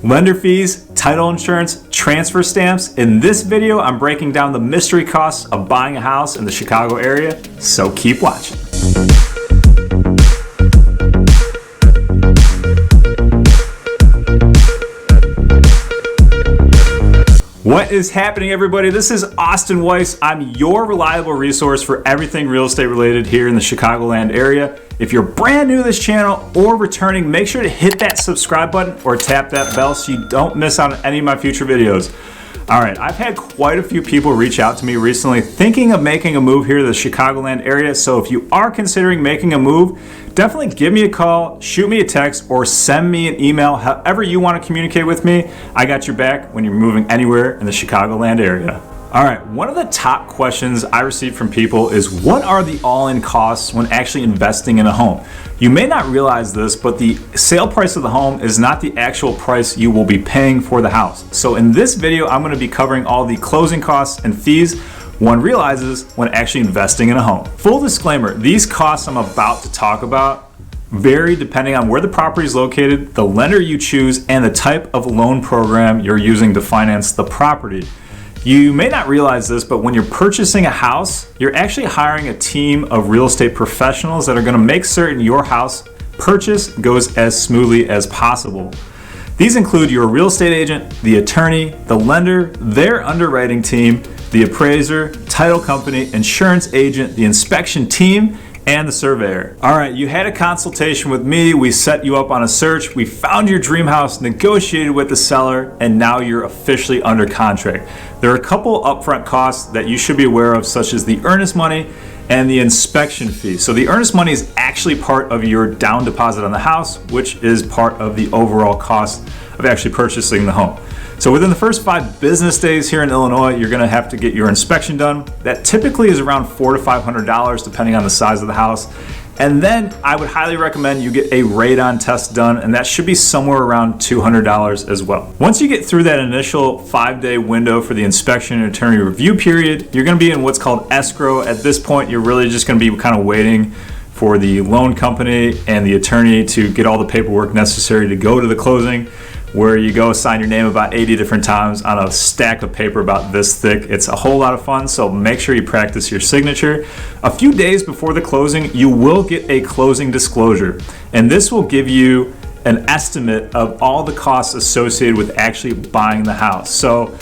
lender fees, title insurance, transfer stamps. In this video, I'm breaking down the mystery costs of buying a house in the Chicago area, so keep watching. What is happening, everybody? This is Austin Weiss. I'm your reliable resource for everything real estate related here in the Chicagoland area. If you're brand new to this channel or returning, make sure to hit that subscribe button or tap that bell so you don't miss out on any of my future videos. All right, I've had quite a few people reach out to me recently thinking of making a move here to the Chicagoland area. So if you are considering making a move, definitely give me a call, shoot me a text, or send me an email. However you want to communicate with me, I got your back when you're moving anywhere in the Chicagoland area. All right, one of the top questions I receive from people is what are the all-in costs when actually investing in a home? You may not realize this, but the sale price of the home is not the actual price you will be paying for the house. So in this video, I'm going to be covering all the closing costs and fees one realizes when actually investing in a home. Full disclaimer, these costs I'm about to talk about vary depending on where the property is located, the lender you choose, and the type of loan program you're using to finance the property. You may not realize this, but when you're purchasing a house, you're actually hiring a team of real estate professionals that are going to make certain your house purchase goes as smoothly as possible. These include your real estate agent, the attorney, the lender, their underwriting team, the appraiser, title company, insurance agent, the inspection team, and the surveyor. All right, you had a consultation with me, we set you up on a search, we found your dream house, negotiated with the seller, and now you're officially under contract. There are a couple upfront costs that you should be aware of, such as the earnest money and the inspection fee. So the earnest money is actually part of your down deposit on the house, which is part of the overall cost of actually purchasing the home. So within the first 5 business days here in Illinois, you're gonna have to get your inspection done. That typically is around $400 to $500 depending on the size of the house. And then I would highly recommend you get a radon test done, and that should be somewhere around $200 as well. Once you get through that initial 5-day window for the inspection and attorney review period, you're gonna be in what's called escrow. At this point, you're really just gonna be kind of waiting for the loan company and the attorney to get all the paperwork necessary to go to the closing, where you go sign your name about 80 different times on a stack of paper about this thick. It's a whole lot of fun, so make sure you practice your signature. A few days before the closing, you will get a closing disclosure, and this will give you an estimate of all the costs associated with actually buying the house. So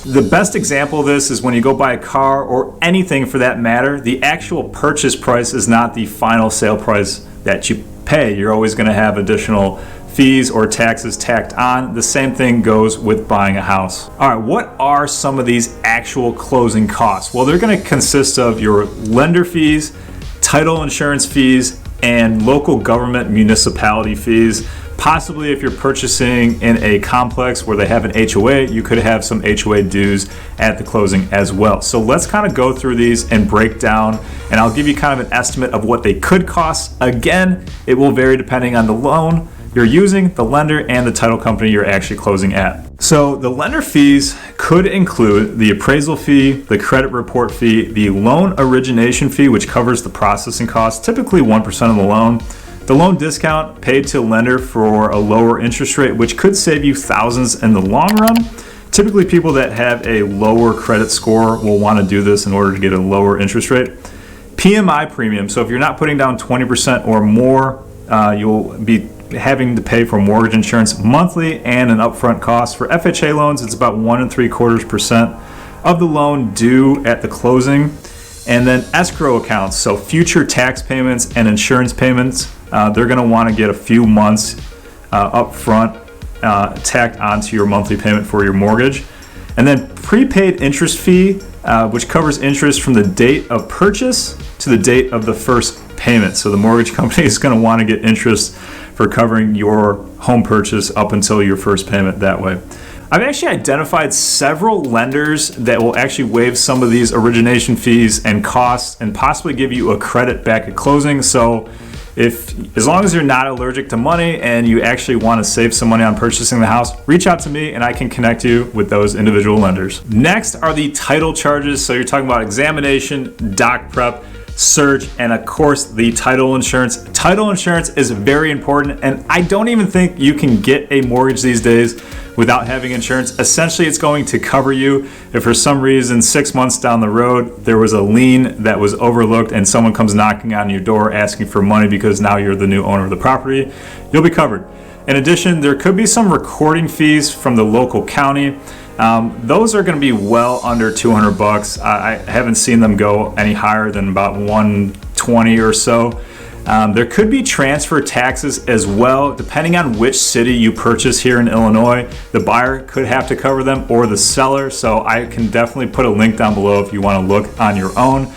the best example of this is when you go buy a car or anything for that matter, the actual purchase price is not the final sale price that you pay. You're always going to have additional fees or taxes tacked on. The same thing goes with buying a house. All right, what are some of these actual closing costs? Well, they're going to consist of your lender fees, title insurance fees, and local government municipality fees. Possibly if you're purchasing in a complex where they have an HOA, you could have some HOA dues at the closing as well. So let's kind of go through these and break down, and I'll give you kind of an estimate of what they could cost. Again, it will vary depending on the loan you're using, the lender, and the title company you're actually closing at. So the lender fees could include the appraisal fee, the credit report fee, the loan origination fee, which covers the processing costs, typically 1% of the loan, the loan discount paid to lender for a lower interest rate, which could save you thousands in the long run. Typically people that have a lower credit score will want to do this in order to get a lower interest rate. PMI premium, so if you're not putting down 20% or more, you'll be having to pay for mortgage insurance monthly and an upfront cost. For FHA loans, it's about 1 3/4% of the loan due at the closing. And then escrow accounts, so future tax payments and insurance payments, they're going to want to get a few months upfront tacked onto your monthly payment for your mortgage. And then prepaid interest fee, which covers interest from the date of purchase to the date of the first payment. So the mortgage company is going to want to get interest for covering your home purchase up until your first payment that way. I've actually identified several lenders that will actually waive some of these origination fees and costs and possibly give you a credit back at closing. So as long as you're not allergic to money and you actually want to save some money on purchasing the house, reach out to me and I can connect you with those individual lenders. Next are the title charges. So you're talking about examination, doc prep, search, and of course the title insurance. Title insurance is very important, and I don't even think you can get a mortgage these days without having insurance. Essentially, it's going to cover you if for some reason 6 months down the road there was a lien that was overlooked and someone comes knocking on your door asking for money because now you're the new owner of the property. You'll be covered. In addition, there could be some recording fees from the local county. Those are going to be well under $200. I haven't seen them go any higher than about $120 or so. There could be transfer taxes as well, depending on which city you purchase here in Illinois. The buyer could have to cover them, or the seller. So I can definitely put a link down below if you want to look on your own.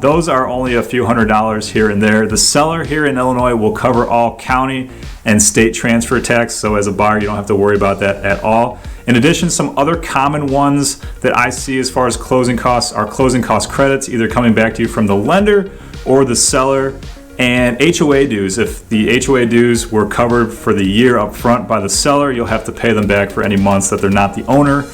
Those are only a few $100s here and there. The seller here in Illinois will cover all county and state transfer tax. So as a buyer, you don't have to worry about that at all. In addition, some other common ones that I see as far as closing costs are closing cost credits, either coming back to you from the lender or the seller, and HOA dues. If the HOA dues were covered for the year up front by the seller, you'll have to pay them back for any months that they're not the owner.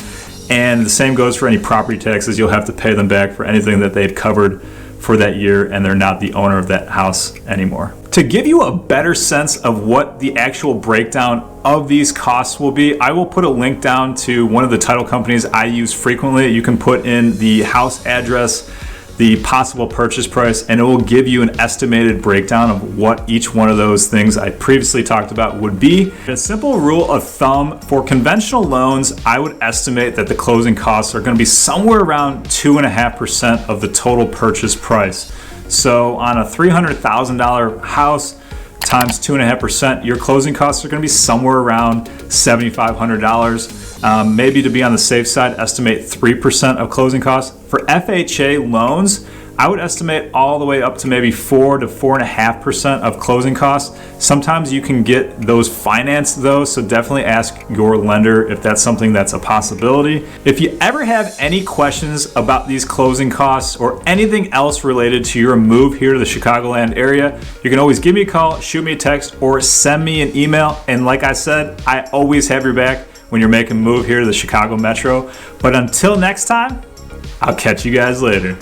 And the same goes for any property taxes. You'll have to pay them back for anything that they've covered for that year and they're not the owner of that house anymore. To give you a better sense of what the actual breakdown of these costs will be, I will put a link down to one of the title companies I use frequently. You can put in the house address, the possible purchase price, and it will give you an estimated breakdown of what each one of those things I previously talked about would be. A simple rule of thumb for conventional loans, I would estimate that the closing costs are going to be somewhere around 2.5% of the total purchase price. So on a $300,000 house times 2.5%, your closing costs are going to be somewhere around $7,500. Maybe to be on the safe side, estimate 3% of closing costs. For FHA loans, I would estimate all the way up to maybe 4 to 4.5% of closing costs. Sometimes you can get those financed though, so definitely ask your lender if that's something that's a possibility. If you ever have any questions about these closing costs or anything else related to your move here to the Chicagoland area, you can always give me a call, shoot me a text, or send me an email. And like I said, I always have your back when you're making a move here to the Chicago Metro. But until next time, I'll catch you guys later.